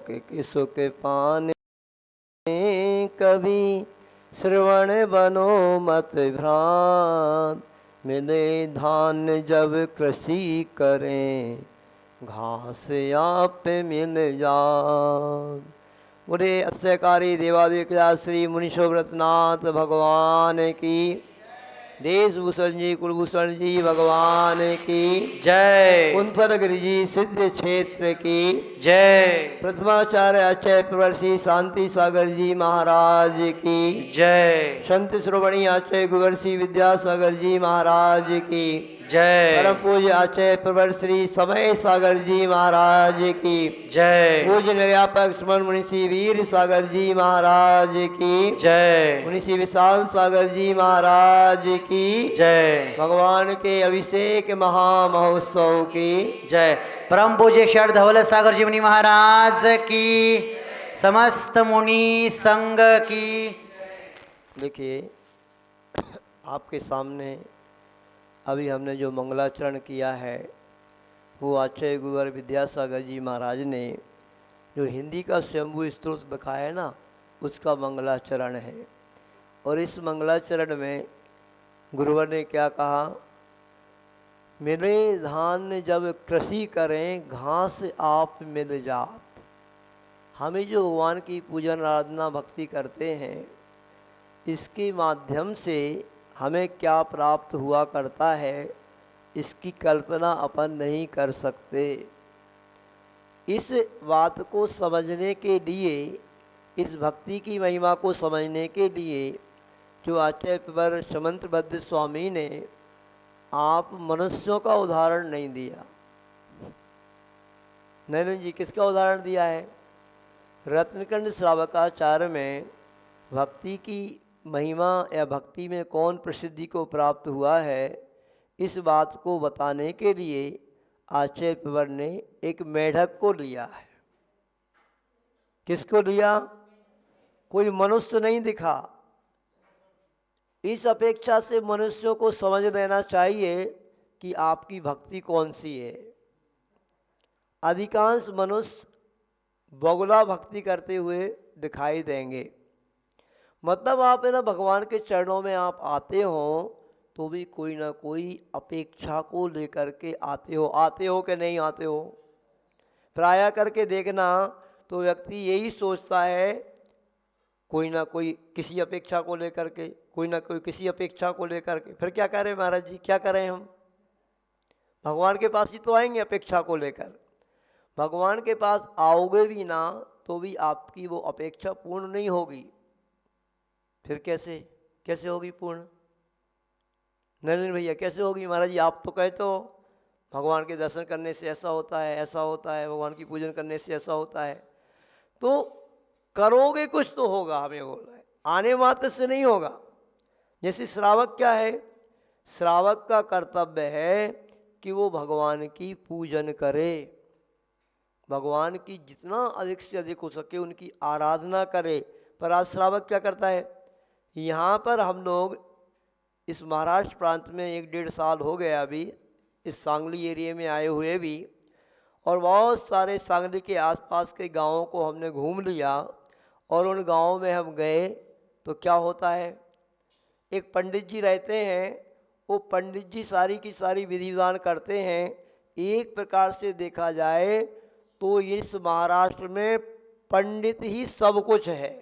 लौकिक सुख पाने कभी श्रवण बनो मत भ्रांत। मिले धान्य जब कृषि करें घास आप मिल जात। बोले अस्यकारी देवादिक श्री मुनीश्वरनाथ भगवान की, देशभूषण जी कुलभूषण जी भगवान की जय। कुंथलगिरि जी सिद्ध क्षेत्र की जय। प्रथमाचार्य आचार्य प्रवर्षि शांति सागर जी महाराज की जय। संत श्रोवणी आचार्य गुरुवर्षि विद्यासागर जी महाराज की जय। परम पूज्य आचार्य प्रवर श्री समय सागर जी महाराज की जय। पूज्य निर्यापक स्मरण मुनिषि वीर सागर जी महाराज की जय। मुनिषि विशाल सागर जी महाराज की जय। भगवान के अभिषेक महामहोत्सव की जय। परम पूज्य क्षर धवल सागर जी मुनि महाराज की, समस्त मुनि संघ की। देखिए आपके सामने अभी हमने जो मंगलाचरण किया है वो आचार्य गुरुवर विद्यासागर जी महाराज ने जो हिंदी का स्वयंभू स्त्रोत दिखाया है ना, उसका मंगलाचरण है। और इस मंगलाचरण में गुरुवर ने क्या कहा, मिले धान्य जब कृषि करें घास आप मिल जात। हमें जो भगवान की पूजन आराधना भक्ति करते हैं, इसके माध्यम से हमें क्या प्राप्त हुआ करता है, इसकी कल्पना अपन नहीं कर सकते। इस बात को समझने के लिए, इस भक्ति की महिमा को समझने के लिए जो आचार्य प्रवर समंतबद्ध स्वामी ने आप मनुष्यों का उदाहरण नहीं दिया। नैनन जी किसका उदाहरण दिया है? रत्नकंड श्रावकाचार्य में भक्ति की महिमा या भक्ति में कौन प्रसिद्धि को प्राप्त हुआ है, इस बात को बताने के लिए आचार्य प्रवर ने एक मेढक को लिया है। किसको लिया? कोई मनुष्य नहीं दिखा। इस अपेक्षा से मनुष्यों को समझ लेना चाहिए कि आपकी भक्ति कौन सी है। अधिकांश मनुष्य बगुला भक्ति करते हुए दिखाई देंगे। मतलब आप है ना, भगवान के चरणों में आप आते हो तो भी कोई ना कोई अपेक्षा को लेकर के आते हो कि नहीं आते हो? प्राय करके देखना तो व्यक्ति यही सोचता है, कोई ना कोई किसी अपेक्षा को लेकर के, कोई ना कोई किसी अपेक्षा को लेकर के। फिर क्या करें महाराज जी, क्या करें हम? भगवान के पास ही तो आएंगे अपेक्षा को लेकर। भगवान के पास आओगे भी ना तो भी आपकी वो अपेक्षा पूर्ण नहीं होगी। फिर कैसे होगी पूर्ण? नरेंद्र भैया कैसे होगी? महाराज जी आप तो कहते हो भगवान के दर्शन करने से ऐसा होता है, ऐसा होता है, भगवान की पूजन करने से ऐसा होता है। तो करोगे कुछ तो होगा, हमें बोल रहा है, आने मात्र से नहीं होगा। जैसे श्रावक क्या है? श्रावक का कर्तव्य है कि वो भगवान की पूजन करे, भगवान की जितना अधिक से अधिक हो सके उनकी आराधना करे। पर आज श्रावक क्या करता है? यहाँ पर हम लोग इस महाराष्ट्र प्रांत में 1-1.5 साल हो गया अभी इस सांगली एरिया में आए हुए भी, और बहुत सारे सांगली के आसपास के गांवों को हमने घूम लिया। और उन गांवों में हम गए तो क्या होता है, एक पंडित जी रहते हैं, वो पंडित जी सारी की सारी विधि विधान करते हैं। एक प्रकार से देखा जाए तो इस महाराष्ट्र में पंडित ही सब कुछ है।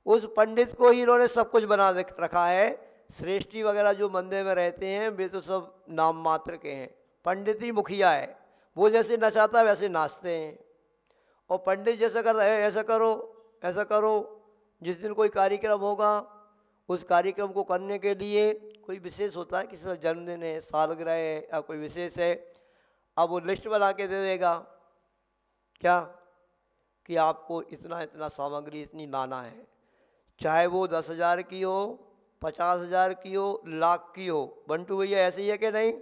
उस पंडित को ही इन्होंने सब कुछ बना रखा है। श्रेष्ठी वगैरह जो मंदिर में रहते हैं वे तो सब नाम मात्र के हैं, पंडित ही मुखिया है। वो जैसे नचाता है वैसे नाचते हैं, और पंडित जैसा करता है ऐसा करो ऐसा करो। जिस दिन कोई कार्यक्रम होगा उस कार्यक्रम को करने के लिए कोई विशेष होता है, किसी का जन्मदिन है, सालगिरह है या कोई विशेष है, अब वो लिस्ट बना के दे देगा क्या कि आपको इतना इतना सामग्री इतनी लाना है, चाहे वो 10,000 की हो, 50,000 की हो, लाख की हो। बंटू भैया ऐसे ही है कि नहीं?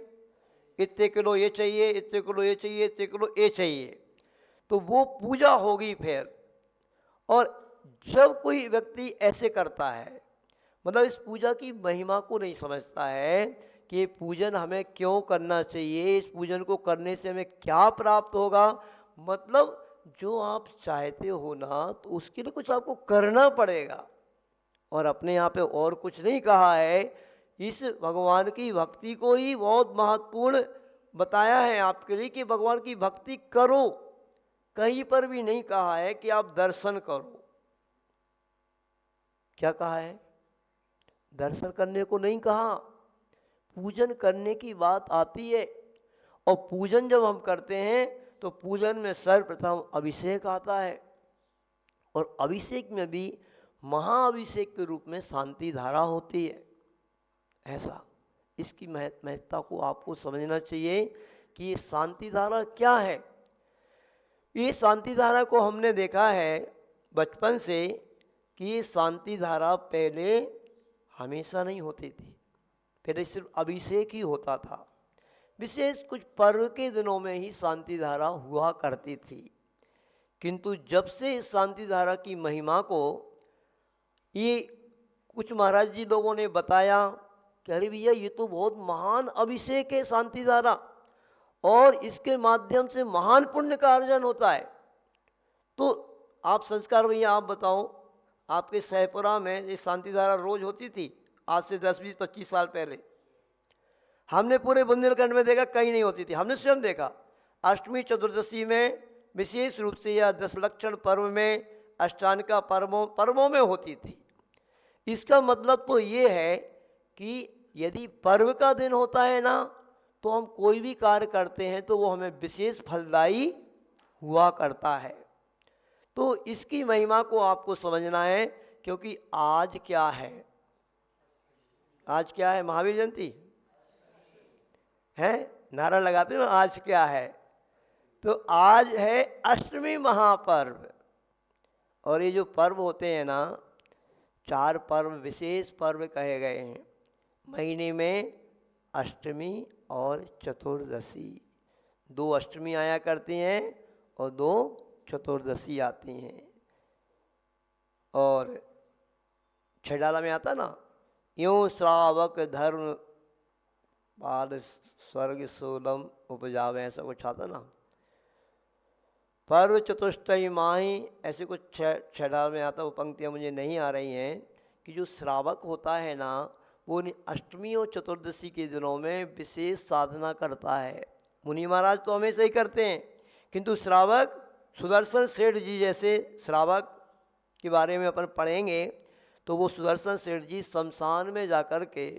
इतने किलो ये चाहिए, इतने किलो ये चाहिए, इतने किलो ये चाहिए। तो वो पूजा होगी फिर। और जब कोई व्यक्ति ऐसे करता है, मतलब इस पूजा की महिमा को नहीं समझता है कि ये पूजन हमें क्यों करना चाहिए, इस पूजन को करने से हमें क्या प्राप्त होगा, मतलब जो आप चाहते हो ना तो उसके लिए कुछ आपको करना पड़ेगा। और अपने यहाँ पे और कुछ नहीं कहा है, इस भगवान की भक्ति को ही बहुत महत्वपूर्ण बताया है आपके लिए कि भगवान की भक्ति करो। कहीं पर भी नहीं कहा है कि आप दर्शन करो। क्या कहा है? दर्शन करने को नहीं कहा, पूजन करने की बात आती है। और पूजन जब हम करते हैं तो पूजन में सर्वप्रथम अभिषेक आता है, और अभिषेक में भी महाअभिषेक के रूप में शांति धारा होती है। ऐसा इसकी महत्ता को आपको समझना चाहिए कि ये शांति धारा क्या है। ये शांति धारा को हमने देखा है बचपन से कि ये शांति धारा पहले हमेशा नहीं होती थी, पहले सिर्फ अभिषेक ही होता था। विशेष कुछ पर्व के दिनों में ही शांति धारा हुआ करती थी। किंतु जब से इस शांति धारा की महिमा को ये कुछ महाराज जी लोगों ने बताया कि अरे भैया ये तो बहुत महान अभिषेक है शांति धारा, और इसके माध्यम से महान पुण्य का अर्जन होता है। तो आप संस्कार भैया आप बताओ, आपके सहपुरा में ये शांति धारा रोज होती थी आज से 10-20-25 साल पहले? हमने पूरे बुंदेलखंड में देखा कहीं नहीं होती थी। हमने स्वयं देखा अष्टमी चतुर्दशी में विशेष रूप से या दशलक्षण पर्व में, अष्टांगिका पर्वों में होती थी। इसका मतलब तो ये है कि यदि पर्व का दिन होता है ना तो हम कोई भी कार्य करते हैं तो वो हमें विशेष फलदायी हुआ करता है। तो इसकी महिमा को आपको समझना है, क्योंकि आज क्या है? आज क्या है? महावीर जयंती है, नारा लगाते हो आज क्या है? तो आज है अष्टमी महापर्व। और ये जो पर्व होते हैं ना, 4 पर्व विशेष पर्व कहे गए हैं। महीने में अष्टमी और चतुर्दशी, 2 अष्टमी आया करती हैं और 2 चतुर्दशी आती हैं। और छेडाला में आता ना, यूं श्रावक धर्म पाद स्वर्ग सोलम उपजावे, ऐसा कुछ आता ना, पर्व चतुष्टयी माही, ऐसे कुछ छेडाल में आता। वो पंक्तियाँ मुझे नहीं आ रही हैं कि जो श्रावक होता है ना वो अष्टमी और चतुर्दशी के दिनों में विशेष साधना करता है। मुनि महाराज तो हमेशा ही करते हैं, किंतु श्रावक सुदर्शन सेठ जी जैसे श्रावक के बारे में अपन पढ़ेंगे तो वो सुदर्शन सेठ जी शमशान में जाकर के,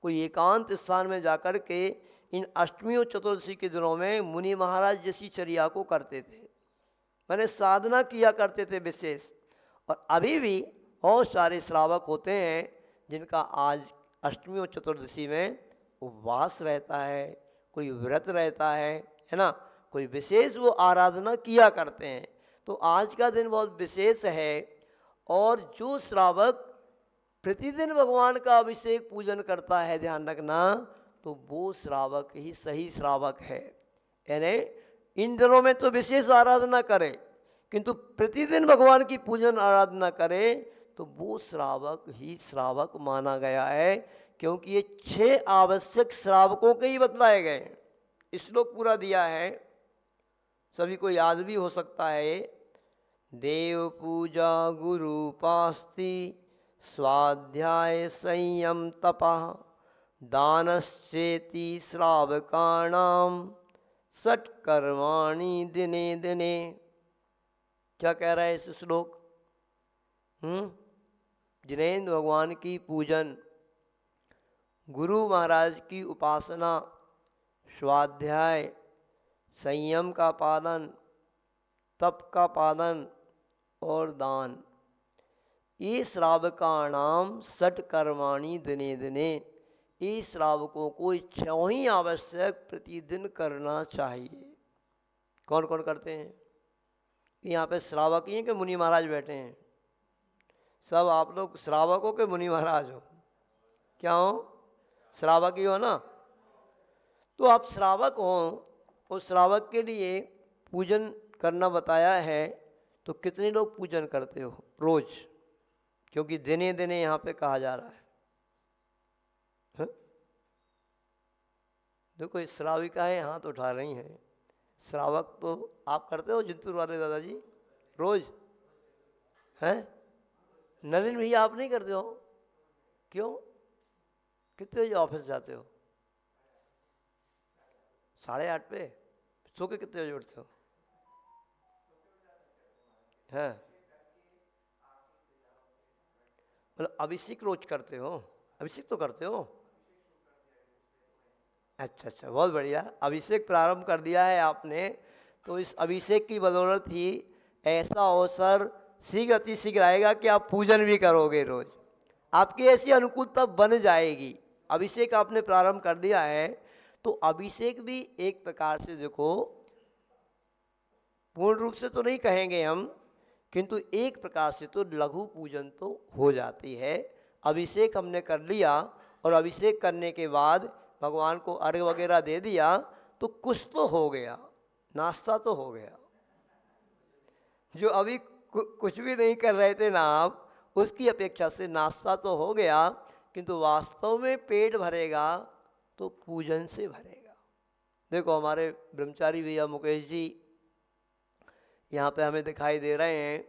कोई एकांत स्थान में जाकर के इन अष्टमी और चतुर्दशी के दिनों में मुनि महाराज जैसी चर्या को करते थे, मैंने साधना किया करते थे विशेष। और अभी भी बहुत सारे श्रावक होते हैं जिनका आज अष्टमी और चतुर्दशी में उपवास रहता है, कोई व्रत रहता है ना, कोई विशेष वो आराधना किया करते हैं। तो आज का दिन बहुत विशेष है। और जो श्रावक प्रतिदिन भगवान का अभिषेक पूजन करता है, ध्यान रखना, तो वो श्रावक ही सही श्रावक है। यानी इन दिनों में तो विशेष आराधना करे, किंतु प्रतिदिन भगवान की पूजन आराधना करे तो वो श्रावक ही श्रावक माना गया है। क्योंकि ये 6 आवश्यक श्रावकों के ही बतलाए गए हैं। श्लोक पूरा दिया है, सभी को याद भी हो सकता है। देव पूजा गुरु पास्ति स्वाध्याय संयम तपः दानश्चेति श्रावकाणाम षट्कर्माणि दिने दिने। क्या कह रहा है इस श्लोक? जिनेन्द्र भगवान की पूजन, गुरु महाराज की उपासना, स्वाध्याय, संयम का पालन, तप का पालन और दान, ये श्रावकाणाम षट्कर्माणि दिने दिने, ये श्रावकों को 6 ही आवश्यक प्रतिदिन करना चाहिए। कौन कौन करते हैं? यहाँ पे श्रावक ही हैं कि मुनि महाराज बैठे हैं? सब आप लोग श्रावकों के मुनि महाराज हो? क्या हो? श्रावक ही हो ना? तो आप श्रावक हो, उस श्रावक के लिए पूजन करना बताया है। तो कितने लोग पूजन करते हो रोज? क्योंकि दिने दिने यहाँ पे कहा जा रहा है। देखो इस श्राविका है हाथ उठा रही हैं, श्रावक तो आप करते हो जिंतूर वाले दादाजी रोज हैं? नलिन भैया आप नहीं करते हो? क्यों? कितने बजे ऑफिस जाते हो? 8:30 पे? सो के कितने बजे उठते हो? हैं? मतलब अभिषेक रोज करते हो? अभिषेक तो करते हो? अच्छा अच्छा, बहुत बढ़िया। अभिषेक प्रारंभ कर दिया है आपने, तो इस अभिषेक की बदौलत ही ऐसा अवसर शीघ्र अतिशीघ्र आएगा कि आप पूजन भी करोगे रोज। आपकी ऐसी अनुकूलता बन जाएगी। अभिषेक आपने प्रारंभ कर दिया है, तो अभिषेक भी एक प्रकार से देखो, पूर्ण रूप से तो नहीं कहेंगे हम, किंतु एक प्रकार से तो लघु पूजन तो हो जाती है। अभिषेक हमने कर लिया और अभिषेक करने के बाद भगवान को अर्घ्य वगैरह दे दिया, तो कुछ तो हो गया, नाश्ता तो हो गया। जो अभी कुछ भी नहीं कर रहे थे ना आप, उसकी अपेक्षा से नाश्ता तो हो गया, किंतु वास्तव में पेट भरेगा तो पूजन से भरेगा। देखो हमारे ब्रह्मचारी भैया मुकेश जी यहाँ पे हमें दिखाई दे रहे हैं।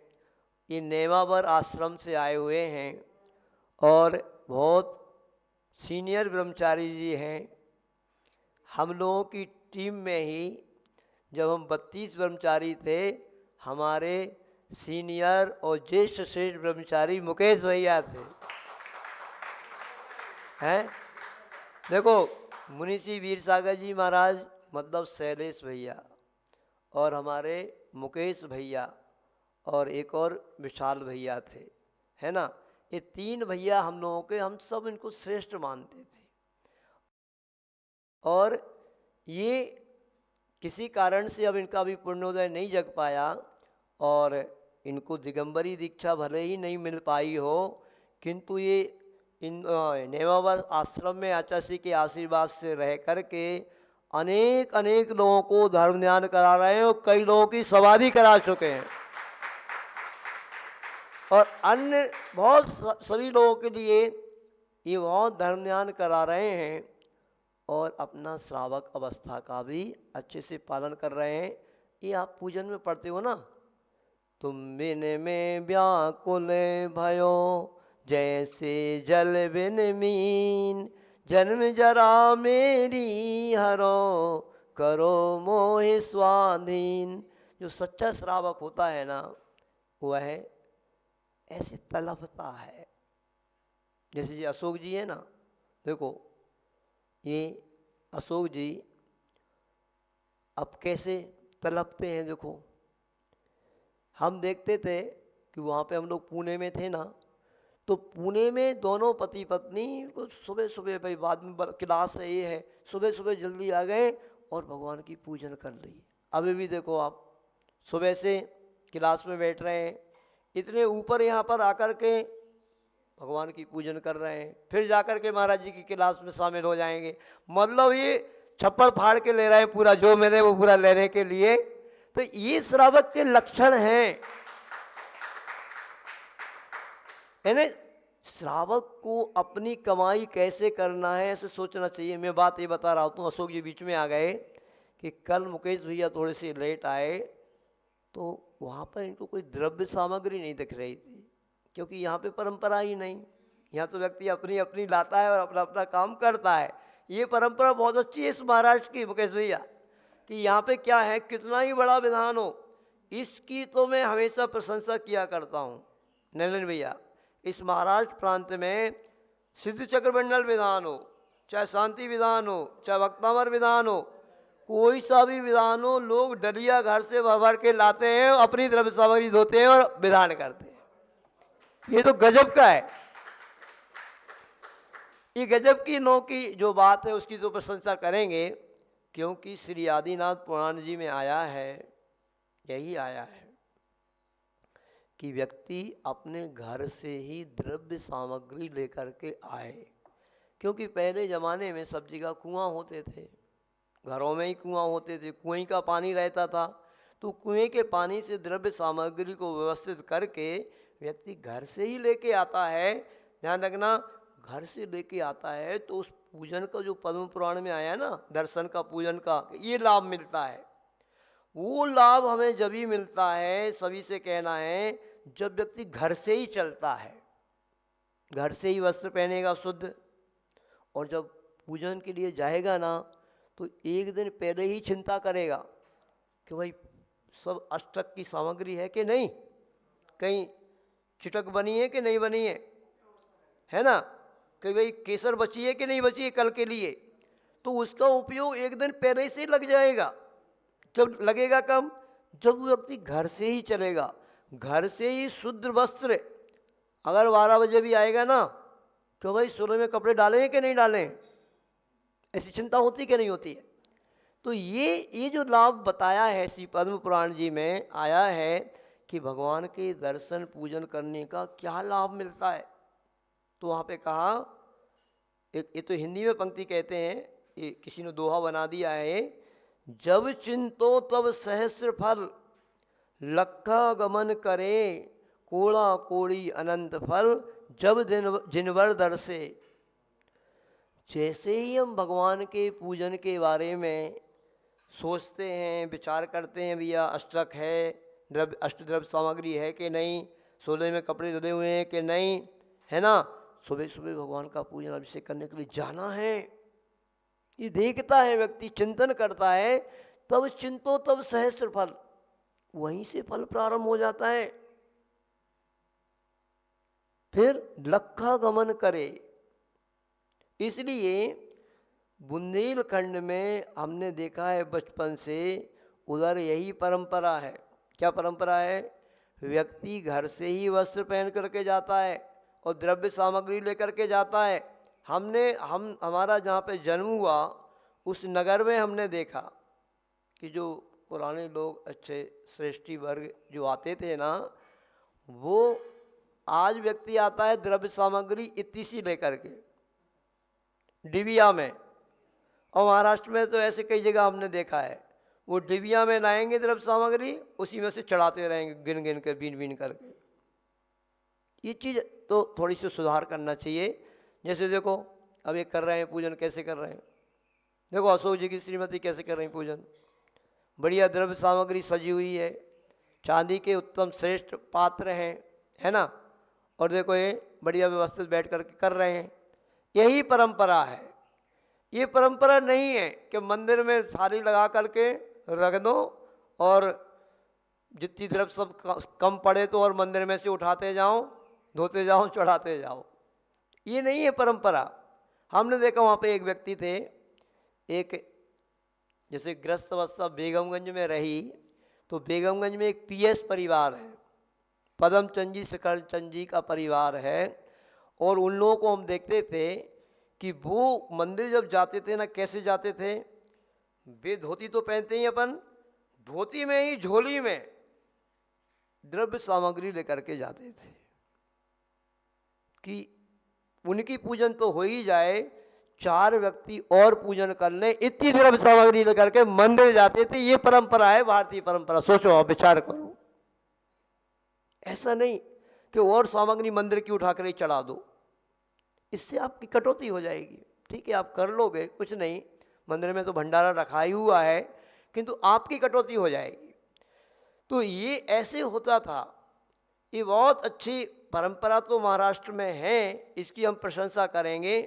ये नेमावर आश्रम से आए हुए हैं और बहुत सीनियर ब्रह्मचारी जी हैं। हम लोगों की टीम में ही जब हम 32 ब्रह्मचारी थे, हमारे सीनियर और ज्येष्ठ श्रेष्ठ ब्रह्मचारी मुकेश भैया थे। हैं? देखो मुनिषी वीर सागर जी महाराज मतलब शैलेश भैया, और हमारे मुकेश भैया, और एक और विशाल भैया थे, है ना। ये 3 भैया हम लोगों के, हम सब इनको श्रेष्ठ मानते थे। और ये किसी कारण से अब इनका भी पुण्योदय नहीं जग पाया और इनको दिगंबरी दीक्षा भले ही नहीं मिल पाई हो, किंतु ये इन नेमावर आश्रम में आचार्य के आशीर्वाद से रह करके अनेक अनेक लोगों को धर्म ज्ञान करा रहे हैं और कई लोगों की समाधि करा चुके हैं, और अन्य बहुत सभी लोगों के लिए ये बहुत धर्म ज्ञान करा रहे हैं और अपना श्रावक अवस्था का भी अच्छे से पालन कर रहे हैं। ये आप पूजन में पढ़ते हो ना, तुम बिन में व्याकुल भयो जैसे जल बिन मीन, जन्म जरा मेरी हरो करो मोह स्वाधीन। जो सच्चा श्रावक होता है ना, वह ऐसे तड़पता है। जैसे जी अशोक जी है ना, देखो ये अशोक जी अब कैसे तड़पते हैं। देखो हम देखते थे कि वहाँ पे हम लोग पुणे में थे ना, तो पुणे में दोनों पति पत्नी को सुबह सुबह, भाई बाद में क्लास है ये है, सुबह सुबह जल्दी आ गए और भगवान की पूजन कर ली। अभी भी देखो आप सुबह से क्लास में बैठ रहे हैं, इतने ऊपर यहाँ पर आकर के भगवान की पूजन कर रहे हैं, फिर जाकर के महाराज जी की क्लास में शामिल हो जाएंगे। मतलब ये छप्पड़ फाड़ के ले रहे हैं पूरा, जो मिले वो पूरा लेने के लिए। तो ये श्रावक के लक्षण हैं। यानी श्रावक को अपनी कमाई कैसे करना है ऐसे सोचना चाहिए। मैं बात ये बता रहा हूँ, अशोक जी बीच में आ गए कि कल मुकेश भैया थोड़े से लेट आए, तो वहाँ पर इनको कोई द्रव्य सामग्री नहीं दिख रही थी, क्योंकि यहाँ पे परंपरा ही नहीं। यहाँ तो व्यक्ति अपनी अपनी लाता है और अपना अपना काम करता है। ये परंपरा बहुत अच्छी है इस महाराष्ट्र की मुकेश भैया, कि यहाँ पे क्या है, कितना ही बड़ा विधान हो, इसकी तो मैं हमेशा प्रशंसा किया करता हूँ नलिन भैया। इस महाराष्ट्र प्रांत में सिद्ध चक्र मंडल विधान हो, चाहे शांति विधान हो, चाहे वक्तावर विधान हो, कोई सा भी विधान हो, लोग डलिया घर से भर भर के लाते हैं, अपनी द्रव्य सामग्री धोते हैं और विधान करते हैं। ये तो गजब का है। ये गजब की नो की जो बात है उसकी तो प्रशंसा करेंगे, क्योंकि श्री आदिनाथ पुराण जी में आया है, यही आया है कि व्यक्ति अपने घर से ही द्रव्य सामग्री लेकर के आए। क्योंकि पहले ज़माने में सब जगह कुआं होते थे, घरों में ही कुआं होते थे, कुएं का पानी रहता था, तो कुएं के पानी से द्रव्य सामग्री को व्यवस्थित करके व्यक्ति घर से ही लेके आता है। ध्यान रखना, घर से लेके आता है तो उस पूजन का जो पद्म पुराण में आया है ना, दर्शन का पूजन का, ये लाभ मिलता है। वो लाभ हमें जब ही मिलता है, सभी से कहना है, जब व्यक्ति घर से ही चलता है, घर से ही वस्त्र पहनेगा शुद्ध, और जब पूजन के लिए जाएगा ना तो एक दिन पहले ही चिंता करेगा कि भाई सब अष्टक की सामग्री है कि नहीं, कहीं चिटक बनी है कि नहीं बनी है ना, कि भाई केसर बची है कि नहीं बची है कल के लिए, तो उसका उपयोग एक दिन पहले से लग जाएगा। जब लगेगा कब, जब व्यक्ति घर से ही चलेगा, घर से ही शुद्ध वस्त्र, अगर 12 बजे भी आएगा ना तो भाई सुबह में कपड़े डालें कि नहीं डालें, ऐसी चिंता होती कि नहीं होती है। तो ये जो लाभ बताया है श्री पद्म पुराण जी में आया है कि भगवान के दर्शन पूजन करने का क्या लाभ मिलता है। तो वहाँ पे कहा, एक ये तो हिंदी में पंक्ति कहते हैं, ये किसी ने दोहा बना दिया है, जब चिंतो तब सहस्र फल, लखा गमन करे कोड़ा कोड़ी अनंत फल, जब जिनवर दर्शे। जैसे ही हम भगवान के पूजन के बारे में सोचते हैं, विचार करते हैं, भैया अष्टक है, द्रव्य अष्टद्रव्य सामग्री है कि नहीं, सोलह में कपड़े धुले हुए हैं कि नहीं, है ना, सुबह सुबह भगवान का पूजन अभिषेक करने के लिए जाना है, ये देखता है व्यक्ति, चिंतन करता है, तब चिंतो तब सहस्र फल, वहीं से फल प्रारंभ हो जाता है। फिर लखा गमन करे। इसलिए बुंदेलखंड में हमने देखा है बचपन से, उधर यही परंपरा है। क्या परंपरा है, व्यक्ति घर से ही वस्त्र पहन करके जाता है और द्रव्य सामग्री लेकर के जाता है। हमारा जहाँ पे जन्म हुआ उस नगर में हमने देखा कि जो पुराने लोग, अच्छे श्रेष्ठी वर्ग जो आते थे ना, वो आज व्यक्ति आता है द्रव्य सामग्री इतनी सी लेकर के डिबिया में, और महाराष्ट्र में तो ऐसे कई जगह हमने देखा है, वो डिबिया में लाएंगे द्रव्य सामग्री, उसी में से चढ़ाते रहेंगे गिन गिन कर, बीन बीन करके। ये चीज़ तो थोड़ी सी सुधार करना चाहिए। जैसे देखो अब ये कर रहे हैं पूजन, कैसे कर रहे हैं, देखो अशोक जी की श्रीमती कैसे कर रही हैं पूजन, बढ़िया द्रव्य सामग्री सजी हुई है, चांदी के उत्तम श्रेष्ठ पात्र हैं, है ना, और देखो ये बढ़िया व्यवस्थित बैठ करके कर रहे हैं। यही परंपरा है। ये परंपरा नहीं है कि मंदिर में थाली लगा करके रख दो और जितनी द्रव्य सब कम पड़े तो और मंदिर में से उठाते जाओ, धोते जाओ, चढ़ाते जाओ। ये नहीं है परंपरा। हमने देखा वहाँ पे एक व्यक्ति थे, एक जैसे गृहस्थ अवस्था बेगमगंज में रही, तो बेगमगंज में एक पीएस परिवार है, पदम चंद जी, शिखर चंद जी का परिवार है, और उन लोगों को हम देखते थे कि वो मंदिर जब जाते थे ना, कैसे जाते थे, वे धोती तो पहनते ही अपन, धोती में ही झोली में द्रव्य सामग्री लेकर के जाते थे कि उनकी पूजन तो हो ही जाए, 4 व्यक्ति और पूजन कर लें, इतनी द्रव्य सामग्री लेकर के मंदिर जाते थे। ये परंपरा है, भारतीय परंपरा। सोचो, आप विचार करो। ऐसा नहीं कि और सामग्री मंदिर की उठा कर ही चढ़ा दो, इससे आपकी कटौती हो जाएगी। ठीक है, आप कर लोगे, कुछ नहीं, मंदिर में तो भंडारा रखा ही हुआ है, किंतु आपकी कटौती हो जाएगी। तो ये ऐसे होता था। ये बहुत अच्छी परंपरा तो महाराष्ट्र में है, इसकी हम प्रशंसा करेंगे,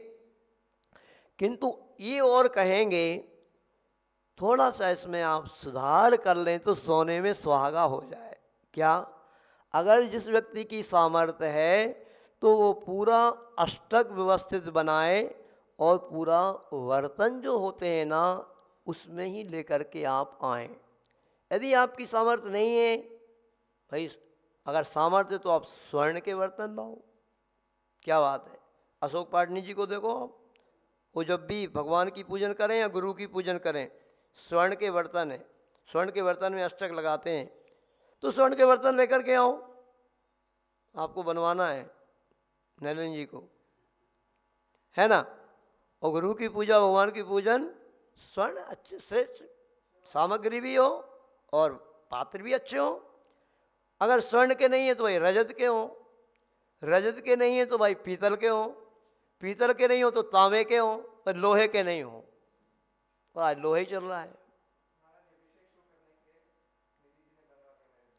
किंतु ये और कहेंगे थोड़ा सा इसमें आप सुधार कर लें तो सोने में सुहागा हो जाए। क्या, अगर जिस व्यक्ति की सामर्थ्य है तो वो पूरा अष्टक व्यवस्थित बनाए और पूरा वर्तन जो होते हैं ना उसमें ही लेकर के आप आएं। यदि आपकी सामर्थ्य नहीं है भाई, अगर सामर्थ्य तो आप स्वर्ण के बर्तन लाओ, क्या बात है। अशोक पाटनी जी को देखो आप, वो जब भी भगवान की पूजन करें या गुरु की पूजन करें, स्वर्ण के बर्तन है, स्वर्ण के बर्तन में अष्टक लगाते हैं, तो स्वर्ण के बर्तन लेकर के आओ, आपको बनवाना है नरेंद्र जी को, है ना। और गुरु की पूजा, भगवान की पूजन, स्वर्ण अच्छे श्रेष्ठ सामग्री भी हो और पात्र भी अच्छे हो। अगर स्वर्ण के नहीं है तो भाई रजत के हो, रजत के नहीं है तो भाई पीतल के हो, पीतल के नहीं हो तो तांबे के हो, पर लोहे के नहीं हो। और आज लोहे चल रहा है।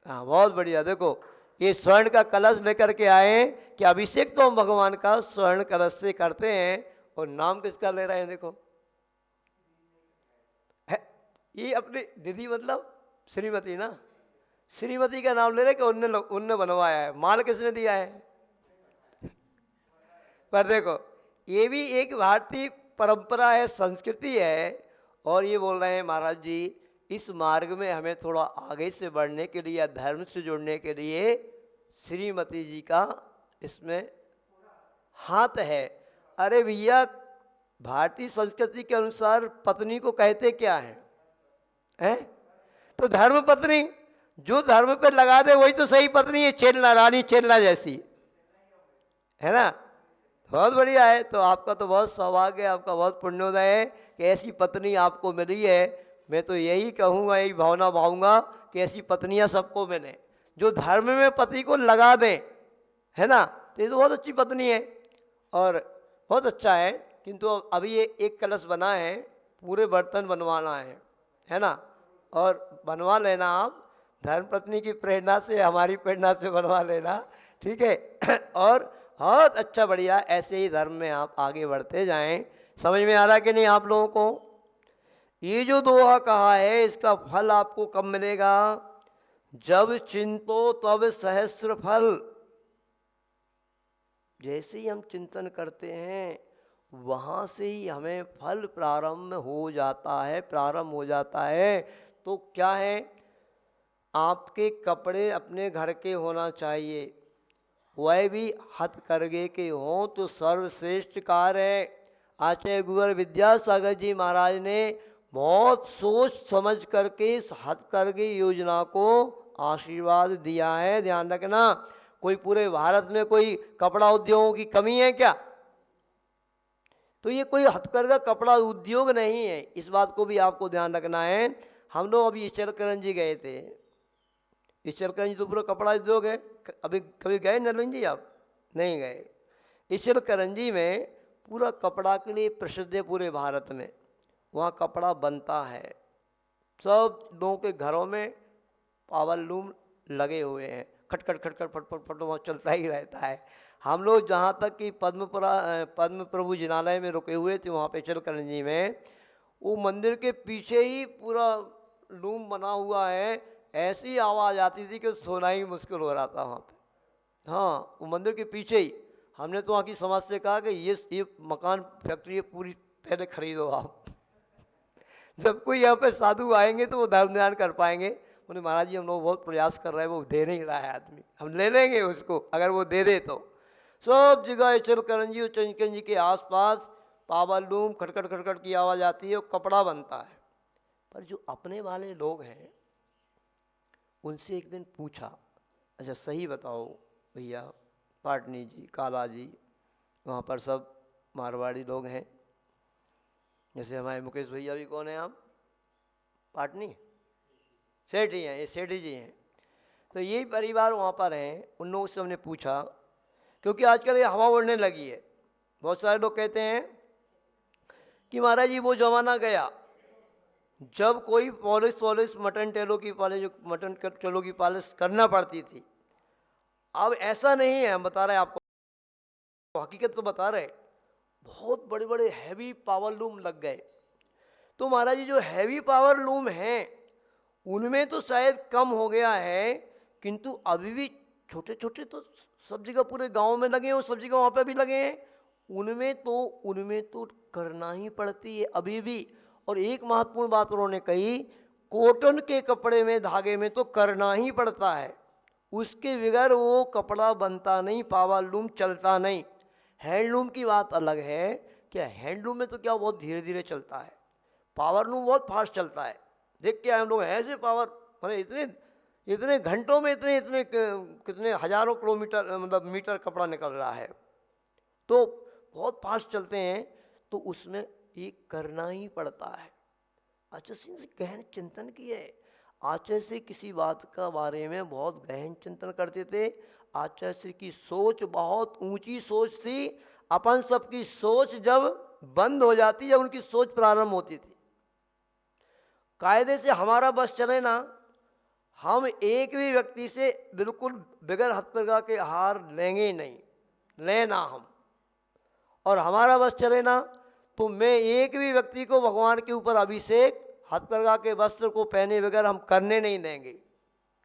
हाँ बहुत बढ़िया। देखो ये स्वर्ण का कलश लेकर के आए कि अभिषेक तो हम भगवान का स्वर्ण कलश से करते हैं, और नाम किसका ले रहे हैं देखो। है, ये अपनी निधि मतलब श्रीमती ना, श्रीमती का नाम ले रहे कि उनने उनने बनवाया है, माल किसने दिया है। पर देखो ये भी एक भारतीय परंपरा है, संस्कृति है। और ये बोल रहे हैं महाराज जी इस मार्ग में हमें थोड़ा आगे से बढ़ने के लिए या धर्म से जुड़ने के लिए श्रीमती जी का इसमें हाथ है। अरे भैया भारतीय संस्कृति के अनुसार पत्नी को कहते क्या हैं? तो धर्म पत्नी, जो धर्म पे लगा दे वही तो सही पत्नी है, चेलना रानी चेलना जैसी, है ना। बहुत बढ़िया है। तो आपका तो बहुत सौभाग्य है, आपका बहुत पुण्योदय है कि ऐसी पत्नी आपको मिली है। मैं तो यही कहूँगा, यही भावना भाऊंगा कि ऐसी पत्नियां सबको मिले जो धर्म में पति को लगा दें, है ना। तो ये तो बहुत अच्छी पत्नी है और बहुत अच्छा है। किंतु अभी ये एक कलश बना है, पूरे बर्तन बनवाना है ना। और बनवा लेना आप, धर्म पत्नी की प्रेरणा से, हमारी प्रेरणा से बनवा लेना, ठीक है। और बहुत अच्छा बढ़िया, ऐसे ही धर्म में आप आगे बढ़ते जाएं। समझ में आ रहा कि नहीं आप लोगों को? ये जो दोहा कहा है इसका फल आपको कब मिलेगा? जब चिंतो तब सहस्र फल। जैसे ही हम चिंतन करते हैं वहाँ से ही हमें फल प्रारंभ हो जाता है, प्रारंभ हो जाता है। तो क्या है, आपके कपड़े अपने घर के होना चाहिए, वह भी हथकरघे के हों तो सर्वश्रेष्ठ कार्य है। आचार्य गुरुवर विद्यासागर जी महाराज ने बहुत सोच समझ करके इस हथकरघे योजना को आशीर्वाद दिया है। ध्यान रखना, कोई पूरे भारत में कोई कपड़ा उद्योगों की कमी है क्या? तो ये कोई हथकरघा कपड़ा उद्योग नहीं है, इस बात को भी आपको ध्यान रखना है। हम लोग अभी ईश्वरकरण गए थे। ईश्वरकरण तो पूरा कपड़ा उद्योग है। अभी कभी गए नलन जी आप? नहीं गए। ईश्वरकरण में पूरा कपड़ा के लिए प्रसिद्ध है पूरे भारत में। वहाँ कपड़ा बनता है, सब लोगों के घरों में पावर लूम लगे हुए हैं, खटखट खटखट फटफट फट वहाँ चलता ही रहता है। हम लोग जहाँ तक कि पद्म प्रभु जिनालय में रुके हुए थे, वहाँ पे ईश्वरकरण में वो मंदिर के पीछे ही पूरा लूम बना हुआ है। ऐसी आवाज़ आती थी कि सोना ही मुश्किल हो रहा था वहाँ पे। हाँ, वो मंदिर के पीछे ही। हमने तो वहाँ की समाज से कहा कि ये मकान फैक्ट्री पूरी पहले खरीदो आप, जब कोई यहाँ पे साधु आएंगे तो वो धर्म ध्यान कर पाएंगे। बोले महाराज जी हम लोग बहुत प्रयास कर रहे हैं, वो दे नहीं रहा है आदमी, हम ले लेंगे उसको अगर वो दे दे तो। सब जगह ईश्वरकरण जी और चंद्रकरण जी के आसपास पावर लूम खटखट खटखट की आवाज़ आती है और कपड़ा बनता है। पर जो अपने वाले लोग हैं उनसे एक दिन पूछा, अच्छा सही बताओ भैया, पाटनी जी, काला जी, वहाँ पर सब मारवाड़ी लोग हैं। जैसे हमारे मुकेश भैया भी कौन है आप? पाटनी सेठ ही हैं, ये सेठी जी हैं। तो यही परिवार वहाँ पर हैं। उन लोगों से हमने पूछा, क्योंकि आजकल ये हवा उड़ने लगी है। बहुत सारे लोग कहते हैं कि महाराज जी वो जमाना गया जब कोई पॉलिश मटन टेलो की पॉलिश, मटन टेलो की पॉलिश करना पड़ती थी। अब ऐसा नहीं है, हम बता रहे हैं आपको, हकीकत तो बता रहे। बहुत बड़े बड़े हैवी पावर लूम लग गए। तो महाराज जी जो हैवी पावर लूम हैं उनमें तो शायद कम हो गया है, किंतु अभी भी छोटे छोटे तो सब जगह पूरे गांव में लगे हैं, सब जगह वहाँ पे भी लगे हैं। उनमें तो करना ही पड़ती है अभी भी। और एक महत्वपूर्ण बात उन्होंने कही, कॉटन के कपड़े में धागे में तो करना ही पड़ता है, उसके बगैर वो कपड़ा बनता नहीं, पावर लूम चलता नहीं। हैंडलूम की बात अलग है। क्या हैंडलूम में तो क्या बहुत धीरे धीरे चलता है, पावर लूम बहुत फास्ट चलता है। देख के हम लोग ऐसे पावर, मैंने इतने घंटों में इतने कितने हजारों किलोमीटर मतलब मीटर कपड़ा निकल रहा है, तो बहुत फास्ट चलते हैं। तो उसमें ये करना ही पड़ता है। आचार्य सिंह से गहन चिंतन किए। आचार्य से किसी बात का बारे में बहुत गहन चिंतन करते थे। आचार्य श्री की सोच बहुत ऊंची सोच थी। अपन सबकी सोच जब बंद हो जाती, जब उनकी सोच प्रारंभ होती थी। कायदे से हमारा बस चले ना, हम एक भी व्यक्ति से बिल्कुल बगैर हथकरघा के हार लेंगे ही नहीं, लेना हम। और हमारा बस चले ना तो मैं एक भी व्यक्ति को भगवान के ऊपर अभिषेक हथकरघा के वस्त्र को पहने बगैर हम करने नहीं देंगे।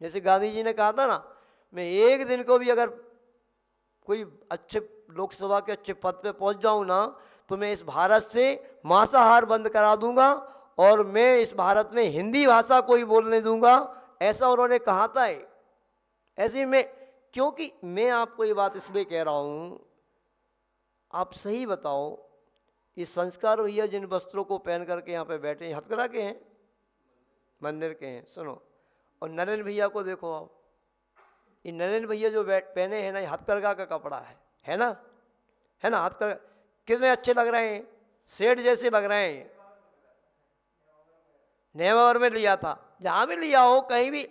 जैसे गांधी जी ने कहा था ना, मैं एक दिन को भी अगर कोई अच्छे लोकसभा के अच्छे पद पे पहुंच जाऊं ना तो मैं इस भारत से मांसाहार बंद करा दूंगा और मैं इस भारत में हिंदी भाषा को ही बोलने दूंगा, ऐसा उन्होंने कहा था। ऐसे में क्योंकि मैं आपको ये बात इसलिए कह रहा हूं, आप सही बताओ, ये संस्कार भैया जिन वस्त्रों को पहन करके यहाँ पे बैठे हैं, हथकरघा के हैं, मंदिर के हैं, सुनो। और नरेंद्र भैया को देखो आप, ये नरेंद्र भैया जो पहने हैं ना, ये हथकरघा का कपड़ा है ना, है ना। हथकरघा कितने अच्छे लग रहे हैं, सेठ जैसे लग रहे हैं। नेवार में लिया था, जहां भी लिया हो, कहीं भी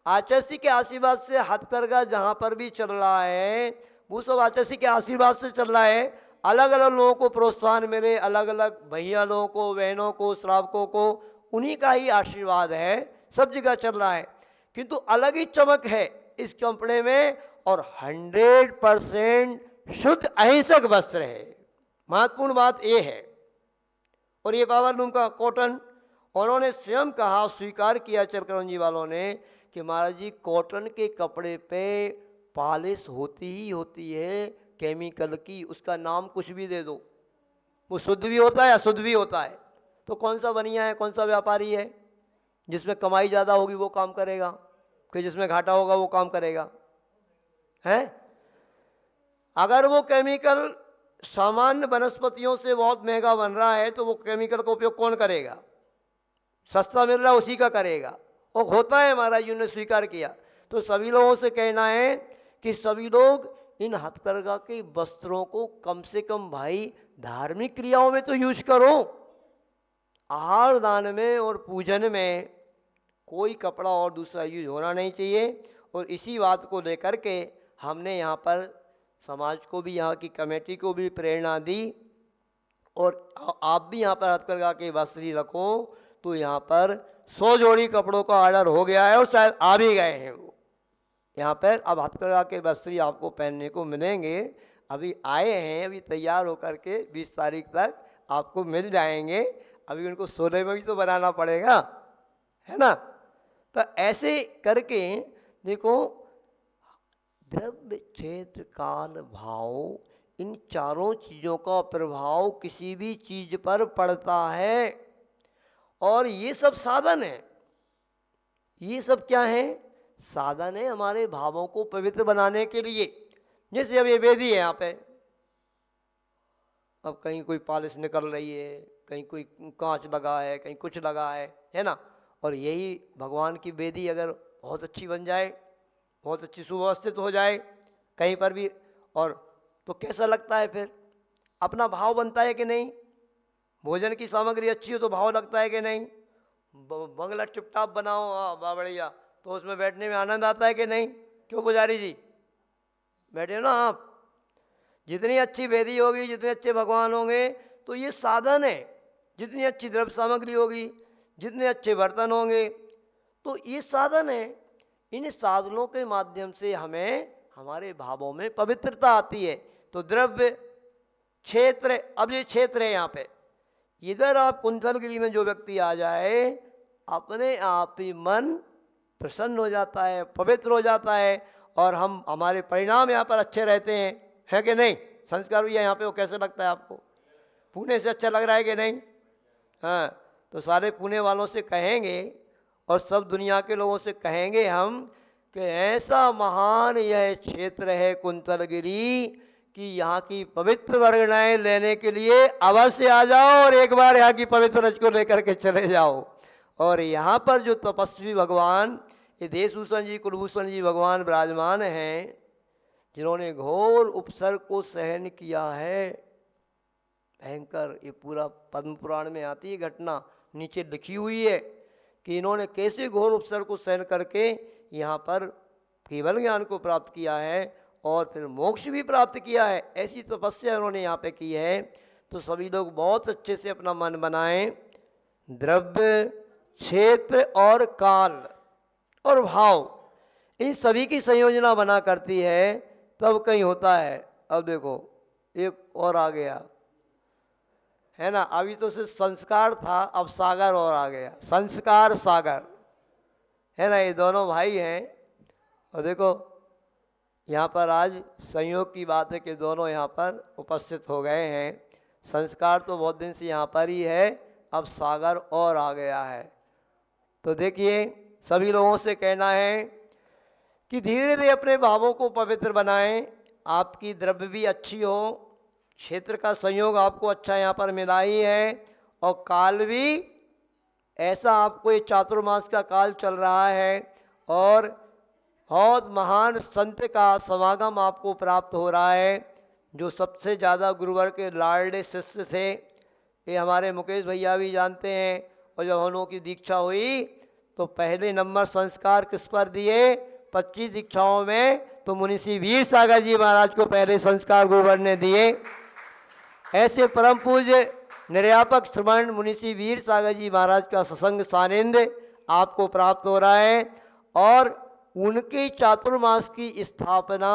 आचार्य के आशीर्वाद से हथकरघा जहां पर भी चल रहा है वो सब आचार्य के आशीर्वाद से चल रहा है। अलग अलग लोगों को प्रोत्साहन मिले, अलग अलग भैया लोगों को, बहनों को, श्रावकों को, उन्हीं का ही आशीर्वाद है, सब जगह चल रहा है। किंतु अलग ही चमक है इस कपड़े में और 100% शुद्ध अहिंसक वस्त्र है। महत्वपूर्ण बात यह है। और ये पावरलूम का कॉटन, उन्होंने स्वयं कहा, स्वीकार किया चरकरवन जी वालों ने कि महाराज जी कॉटन के कपड़े पे पॉलिश होती ही होती है केमिकल की, उसका नाम कुछ भी दे दो, वो शुद्ध भी होता है अशुद्ध भी होता है। तो कौन सा बनिया है, कौन सा व्यापारी है जिसमें कमाई ज़्यादा होगी वो काम करेगा, कि जिसमें घाटा होगा वो काम करेगा, है? अगर वो केमिकल सामान्य वनस्पतियों से बहुत महंगा बन रहा है तो वो केमिकल का उपयोग कौन करेगा? सस्ता मिल रहा है उसी का करेगा। वो होता है, महाराज जी ने स्वीकार किया। तो सभी लोगों से कहना है कि सभी लोग इन हथकरघा के वस्त्रों को कम से कम भाई धार्मिक क्रियाओं में तो यूज करो। आहार दान में और पूजन में कोई कपड़ा और दूसरा यूज होना नहीं चाहिए। और इसी बात को लेकर के हमने यहाँ पर समाज को भी, यहाँ की कमेटी को भी प्रेरणा दी। और आप भी यहाँ पर हथकरघा के वस्त्र ही रखो। तो यहाँ पर 100 जोड़ी कपड़ों का ऑर्डर हो गया है और शायद आ भी गए हैं वो यहाँ पर। अब हथकरघा के वस्त्र आपको पहनने को मिलेंगे, अभी आए हैं, अभी तैयार होकर के 20 तारीख तक आपको मिल जाएंगे। अभी उनको 16 में भी तो बनाना पड़ेगा, है ना। तो ऐसे करके देखो, द्रव्य क्षेत्र काल भाव, इन चारों चीज़ों का प्रभाव किसी भी चीज पर पड़ता है। और ये सब साधन है, ये सब क्या है? साधन है हमारे भावों को पवित्र बनाने के लिए। जैसे अब ये वेदी है यहाँ पे, अब कहीं कोई पॉलिश निकल रही है, कहीं कोई कांच लगा है, कहीं कुछ लगा है ना। और यही भगवान की वेदी अगर बहुत अच्छी बन जाए, बहुत अच्छी सुव्यवस्थित हो जाए कहीं पर भी, और तो कैसा लगता है फिर? अपना भाव बनता है कि नहीं? भोजन की सामग्री अच्छी हो तो भाव लगता है कि नहीं? बंगला टिपटाप बनाओ, हाँ बढ़िया, तो उसमें बैठने में आनंद आता है कि नहीं? क्यों पुजारी जी, बैठे ना आप। जितनी अच्छी वेदी होगी, जितने अच्छे भगवान होंगे, तो ये साधन है। जितनी अच्छी द्रव्य सामग्री होगी, जितने अच्छे बर्तन होंगे, तो ये साधन है। इन साधनों के माध्यम से हमें हमारे भावों में पवित्रता आती है। तो द्रव्य क्षेत्र, अब ये क्षेत्र है यहाँ पे, इधर आप कुंथलगिरी में जो व्यक्ति आ जाए, अपने आप ही मन प्रसन्न हो जाता है, पवित्र हो जाता है, और हम हमारे परिणाम यहाँ पर अच्छे रहते हैं, है कि नहीं? संस्कार भैया यहाँ पे वो कैसे लगता है आपको? पुणे से अच्छा लग रहा है कि नहीं? हाँ, तो सारे पुणे वालों से कहेंगे और सब दुनिया के लोगों से कहेंगे हम कि ऐसा महान यह क्षेत्र है कुंथलगिरी कि यहाँ की पवित्र वर्गणाएं लेने के लिए अवश्य आ जाओ और एक बार यहाँ की पवित्र रज को लेकर के चले जाओ। और यहाँ पर जो तपस्वी भगवान, ये देशभूषण जी, कुलभूषण जी भगवान विराजमान हैं, जिन्होंने घोर उपसर्ग को सहन किया है, भयंकर। ये पूरा पद्म पुराण में आती है घटना, नीचे लिखी हुई है कि इन्होंने कैसे घोर उपसर्ग को सहन करके यहाँ पर केवल ज्ञान को प्राप्त किया है और फिर मोक्ष भी प्राप्त किया है। ऐसी तपस्या उन्होंने यहाँ पे की है। तो सभी लोग बहुत अच्छे से अपना मन बनाएं। द्रव्य, क्षेत्र और काल, और भाव, इन सभी की संयोजना बना करती है, तब कहीं होता है। अब देखो एक और आ गया है ना, अभी तो सिर्फ संस्कार था, अब सागर और आ गया, संस्कार सागर है ना, ये दोनों भाई हैं। और देखो यहाँ पर आज संयोग की बात है कि दोनों यहाँ पर उपस्थित हो गए हैं। संस्कार तो बहुत दिन से यहाँ पर ही है, अब सागर और आ गया है। तो देखिए सभी लोगों से कहना है कि धीरे धीरे अपने भावों को पवित्र बनाएं, आपकी द्रव्य भी अच्छी हो, क्षेत्र का संयोग आपको अच्छा यहाँ पर मिला ही है, और काल भी ऐसा आपको ये चातुर्मास का काल चल रहा है, और बहुत महान संत का समागम आपको प्राप्त हो रहा है, जो सबसे ज़्यादा गुरुवर के लाडले शिष्य थे, ये हमारे मुकेश भैया भी जानते हैं। और जब हम लोगों की दीक्षा हुई तो पहले नंबर संस्कार किस पर दिए, 25 दीक्षाओं में तो मुनिषी वीर सागर जी महाराज को पहले संस्कार गुरुवर ने दिए। ऐसे परम पूज्य निर्यापक श्रमण मुनिषी वीर सागर जी महाराज का सत्संग सानिध्य आपको प्राप्त हो रहा है, और उनकी चातुर्मास की स्थापना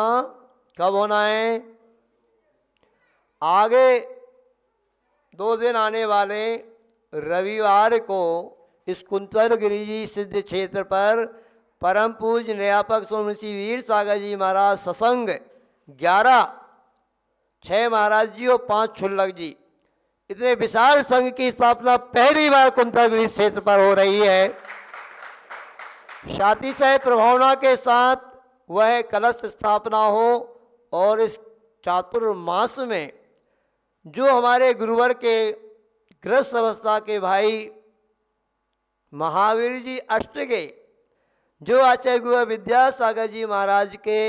कब होना है, आगे 2 दिन आने वाले रविवार को इस कुंतलगिरी जी सिद्ध क्षेत्र पर परम पूज्य निर्यापक मुनिषी वीर सागर जी महाराज सत्संग 11 6 महाराज जी और 5 छुल्लक जी, इतने विशाल संघ की स्थापना पहली बार कुंतलगिरी क्षेत्र पर हो रही है। शातिशय प्रभावना के साथ वह कलश स्थापना हो, और इस चातुर्मास में जो हमारे गुरुवर के गृहस्थ अवस्था के भाई महावीर जी अष्टगे, जो आचार्य गुरु विद्यासागर जी महाराज के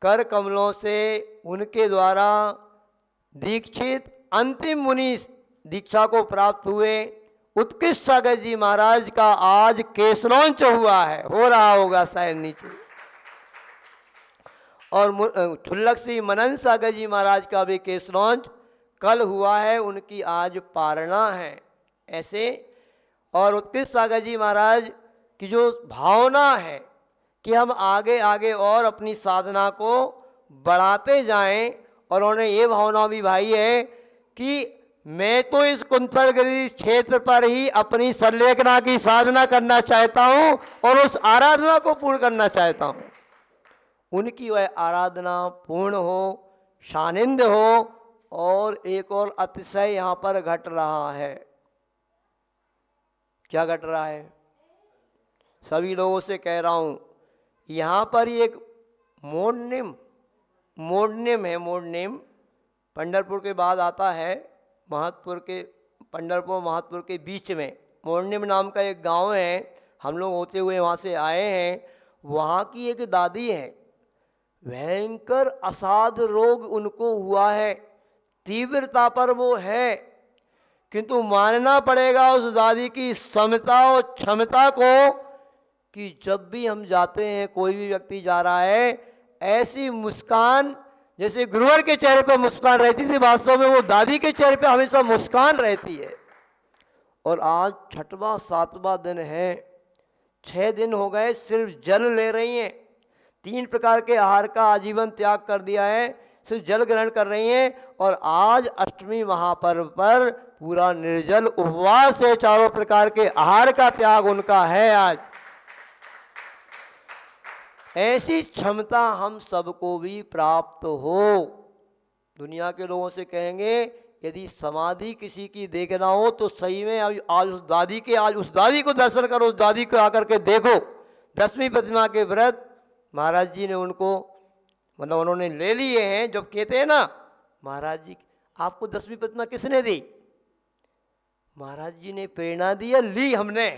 कर कमलों से उनके द्वारा दीक्षित अंतिम मुनि दीक्षा को प्राप्त हुए उत्कृष्ट सागर जी महाराज का आज केसलॉन्च हुआ है, हो रहा होगा शायद नीचे, और छुल्लक श्री मनन सागर जी महाराज का भी केसलॉन्च कल हुआ है, उनकी आज पारणा है ऐसे। और उत्कृष्ट सागर जी महाराज की जो भावना है कि हम आगे आगे और अपनी साधना को बढ़ाते जाएं, और उन्होंने ये भावना भी भाई है कि मैं तो इस कुंतलगिरी क्षेत्र पर ही अपनी संलेखना की साधना करना चाहता हूं, और उस आराधना को पूर्ण करना चाहता हूं। उनकी वह आराधना पूर्ण हो, सानिध्य हो, और एक और अतिशय यहाँ पर घट रहा है। क्या घट रहा है, सभी लोगों से कह रहा हूं, यहाँ पर ही एक मोडनिम है, मोडनिम पंढरपुर के बाद आता है, महतपुर के पंढरपुर महतपुर के बीच में मोडनिम नाम का एक गांव है, हम लोग होते हुए वहाँ से आए हैं। वहाँ की एक दादी है, भयंकर असाध रोग उनको हुआ है, तीव्रता पर वो है, किंतु मानना पड़ेगा उस दादी की समता और क्षमता को कि जब भी हम जाते हैं, कोई भी व्यक्ति जा रहा है, ऐसी मुस्कान जैसे गुरुवर के चेहरे पर मुस्कान रहती थी, वास्तव में वो दादी के चेहरे पे हमेशा मुस्कान रहती है। और आज 6वां 7वां दिन है, 6 दिन हो गए सिर्फ जल ले रही हैं, 3 प्रकार के आहार का आजीवन त्याग कर दिया है, सिर्फ जल ग्रहण कर रही हैं। और आज अष्टमी महापर्व पर पूरा निर्जल उपवास है, 4 प्रकार के आहार का त्याग उनका है आज। ऐसी क्षमता हम सबको भी प्राप्त हो। दुनिया के लोगों से कहेंगे यदि समाधि किसी की देखना हो तो सही में आज उस दादी को दर्शन करो, उस दादी को आकर के देखो। 10वीं प्रतिमा के व्रत महाराज जी ने उनको मतलब उन्होंने ले लिए हैं। जब कहते हैं ना महाराज जी आपको 10वीं प्रतिमा किसने दी, महाराज जी ने प्रेरणा दी या ली हमने।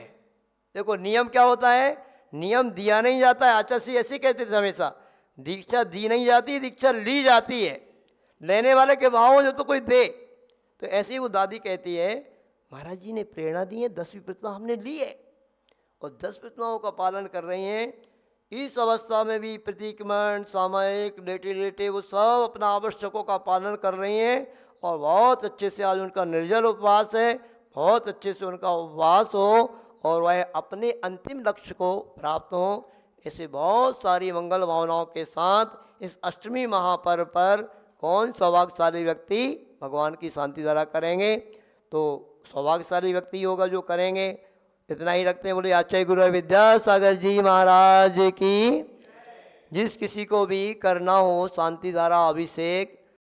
देखो नियम क्या होता है, नियम दिया नहीं जाता है। आचार्य ऐसे कहते थे हमेशा, दीक्षा दी नहीं जाती, दीक्षा ली जाती है। लेने वाले के भाव जो तो कोई दे, तो ऐसे ही वो दादी कहती है महाराज जी ने प्रेरणा दी है, 10वीं प्रतिमा हमने ली है और 10 प्रतिमाओं का पालन कर रही हैं। इस अवस्था में भी प्रतीकमण, सामयिक, लेटे लेटे वो सब अपना आवश्यकों का पालन कर रही हैं और बहुत अच्छे से आज उनका निर्जल उपवास है। बहुत अच्छे से उनका उपवास हो और वह अपने अंतिम लक्ष्य को प्राप्त हो। ऐसे बहुत सारी मंगल भावनाओं के साथ इस अष्टमी महापर्व पर कौन सौभाग्यशाली व्यक्ति भगवान की शांति धारा करेंगे? तो सौभाग्यशाली व्यक्ति होगा जो करेंगे। इतना ही रखते हैं। बोले आचार्य गुरु विद्यासागर जी महाराज की। जिस किसी को भी करना हो शांति धारा अभिषेक